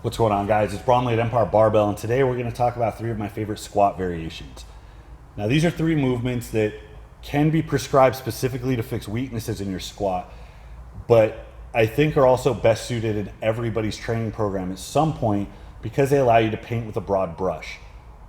What's going on, guys? It's Bromley at Empire Barbell, and today we're going to talk about 3 of my favorite squat variations. Now, these are 3 movements that can be prescribed specifically to fix weaknesses in your squat, but I think are also best suited in everybody's training program at some point because they allow you to paint with a broad brush.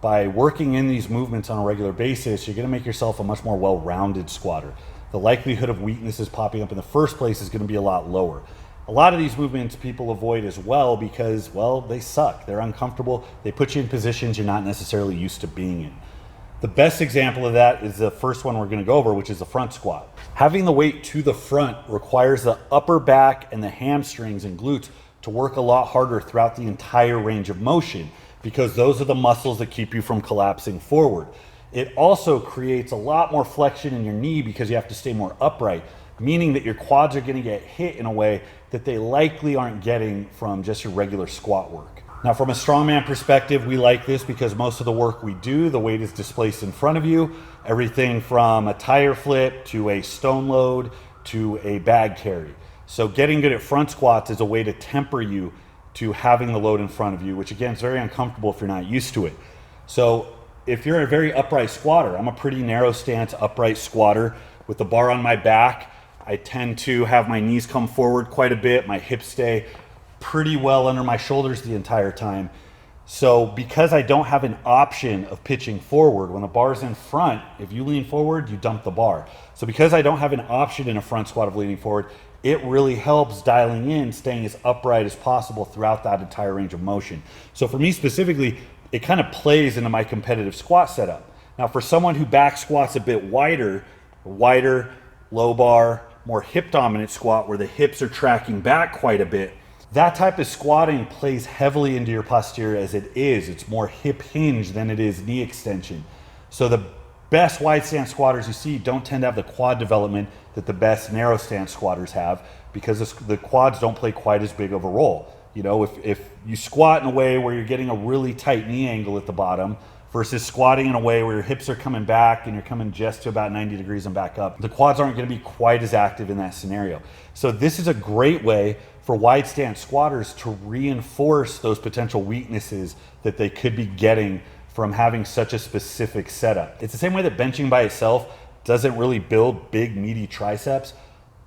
By working in these movements on a regular basis, you're going to make yourself a much more well-rounded squatter. The likelihood of weaknesses popping up in the first place is going to be a lot lower. A lot of these movements people avoid as well because, well, they suck. They're uncomfortable. They put you in positions you're not necessarily used to being in. The best example of that is the first one we're going to go over, which is the front squat. Having the weight to the front requires the upper back and the hamstrings and glutes to work a lot harder throughout the entire range of motion because those are the muscles that keep you from collapsing forward. It also creates a lot more flexion in your knee because you have to stay more upright, meaning that your quads are going to get hit in a way that they likely aren't getting from just your regular squat work. Now, from a strongman perspective, we like this because most of the work we do, the weight is displaced in front of you. Everything from a tire flip to a stone load to a bag carry. So getting good at front squats is a way to temper you to having the load in front of you, which again is very uncomfortable if you're not used to it. So if you're a very upright squatter, I'm a pretty narrow stance upright squatter with the bar on my back. I tend to have my knees come forward quite a bit. My hips stay pretty well under my shoulders the entire time. So because I don't have an option of pitching forward, when the bar's in front, if you lean forward, you dump the bar. So because I don't have an option in a front squat of leaning forward, it really helps dialing in, staying as upright as possible throughout that entire range of motion. So for me specifically, it kind of plays into my competitive squat setup. Now for someone who back squats a bit wider, low bar, more hip dominant squat where the hips are tracking back quite a bit, that type of squatting plays heavily into your posterior as it is. It's more hip hinge than it is knee extension. So the best wide stance squatters you see don't tend to have the quad development that the best narrow stance squatters have because the quads don't play quite as big of a role. You know, if you squat in a way where you're getting a really tight knee angle at the bottom versus squatting in a way where your hips are coming back and you're coming just to about 90 degrees and back up, the quads aren't going to be quite as active in that scenario. So this is a great way for wide stance squatters to reinforce those potential weaknesses that they could be getting from having such a specific setup. It's the same way that benching by itself doesn't really build big meaty triceps,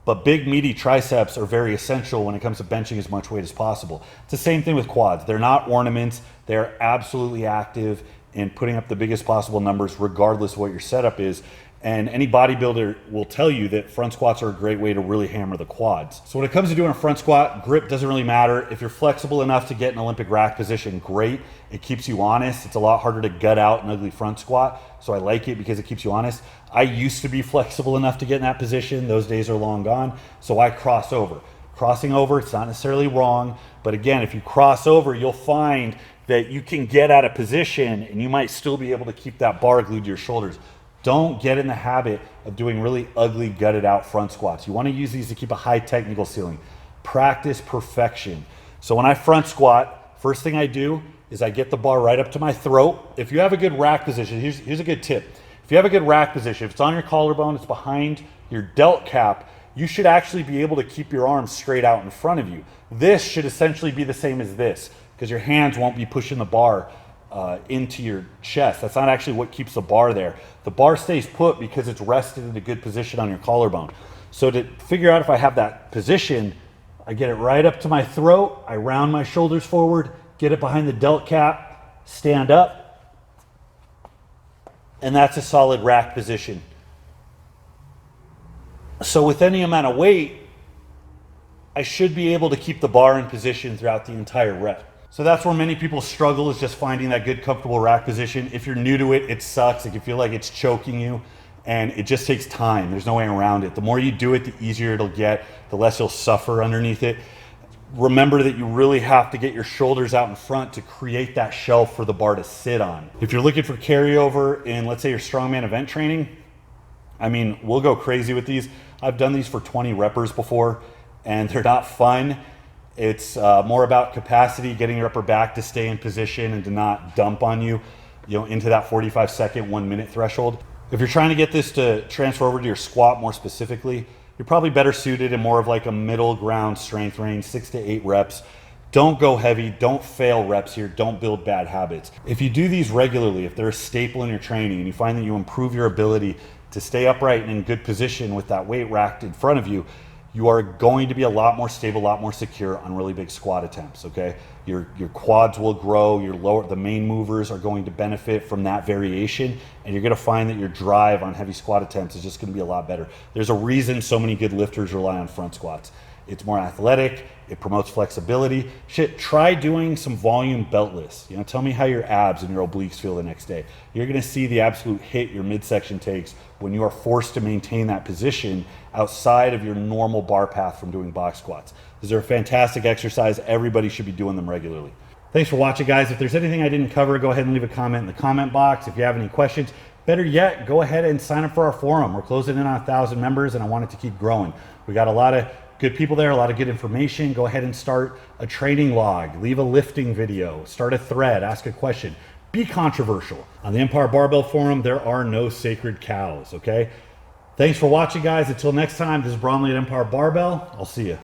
but big meaty triceps are very essential when it comes to benching as much weight as possible. It's the same thing with quads. They're not ornaments. They're absolutely active in putting up the biggest possible numbers regardless of what your setup is. And any bodybuilder will tell you that front squats are a great way to really hammer the quads. So when it comes to doing a front squat, grip doesn't really matter. If you're flexible enough to get an Olympic rack position, great. It keeps you honest. It's a lot harder to gut out an ugly front squat, so I like it because it keeps you honest. I used to be flexible enough to get in that position. Those days are long gone, so I cross over. Crossing over, it's not necessarily wrong, but again, if you cross over, you'll find that you can get out of position and you might still be able to keep that bar glued to your shoulders. Don't get in the habit of doing really ugly gutted out front squats. You want to use these to keep a high technical ceiling. Practice perfection. So when I front squat, first thing I do is I get the bar right up to my throat. If you have a good rack position, here's a good tip. If you have a good rack position, if it's on your collarbone, it's behind your delt cap, you should actually be able to keep your arms straight out in front of you. This should essentially be the same as this because your hands won't be pushing the bar into your chest. That's not actually what keeps the bar there. The bar stays put because it's rested in a good position on your collarbone. So to figure out if I have that position, I get it right up to my throat, I round my shoulders forward, get it behind the delt cap, stand up, and that's a solid rack position. So with any amount of weight, I should be able to keep the bar in position throughout the entire rep. So that's where many people struggle, is just finding that good, comfortable rack position. If you're new to it, it sucks. Like you feel like it's choking you, and it just takes time. There's no way around it. The more you do it, the easier it'll get, the less you'll suffer underneath it. Remember that you really have to get your shoulders out in front to create that shelf for the bar to sit on. If you're looking for carryover in, let's say, your strongman event training, I mean, we'll go crazy with these. I've done these for 20 reppers before, and they're not fun. It's more about capacity, getting your upper back to stay in position and to not dump on you, into that 45-second, 1 minute threshold. If you're trying to get this to transfer over to your squat more specifically, you're probably better suited in more of like a middle ground strength range, 6 to 8 reps. Don't go heavy, don't fail reps here, don't build bad habits. If you do these regularly, if they're a staple in your training and you find that you improve your ability to stay upright and in good position with that weight racked in front of you, you are going to be a lot more stable, a lot more secure on really big squat attempts, okay? Your quads will grow, the main movers are going to benefit from that variation, and you're gonna find that your drive on heavy squat attempts is just gonna be a lot better. There's a reason so many good lifters rely on front squats. It's more athletic, it promotes flexibility. Shit, try doing some volume beltless. You know, tell me how your abs and your obliques feel the next day. You're gonna see the absolute hit your midsection takes when you are forced to maintain that position outside of your normal bar path from doing box squats. These are a fantastic exercise. Everybody should be doing them regularly. Thanks for watching, guys. If there's anything I didn't cover, go ahead and leave a comment in the comment box. If you have any questions, better yet, go ahead and sign up for our forum. We're closing in on 1,000 members and I want it to keep growing. We got a lot of good people there, a lot of good information. Go ahead and start a training log, leave a lifting video, start a thread, ask a question. Be controversial. On the Empire Barbell Forum, there are no sacred cows, okay? Thanks for watching, guys. Until next time, this is Bromley at Empire Barbell. I'll see you.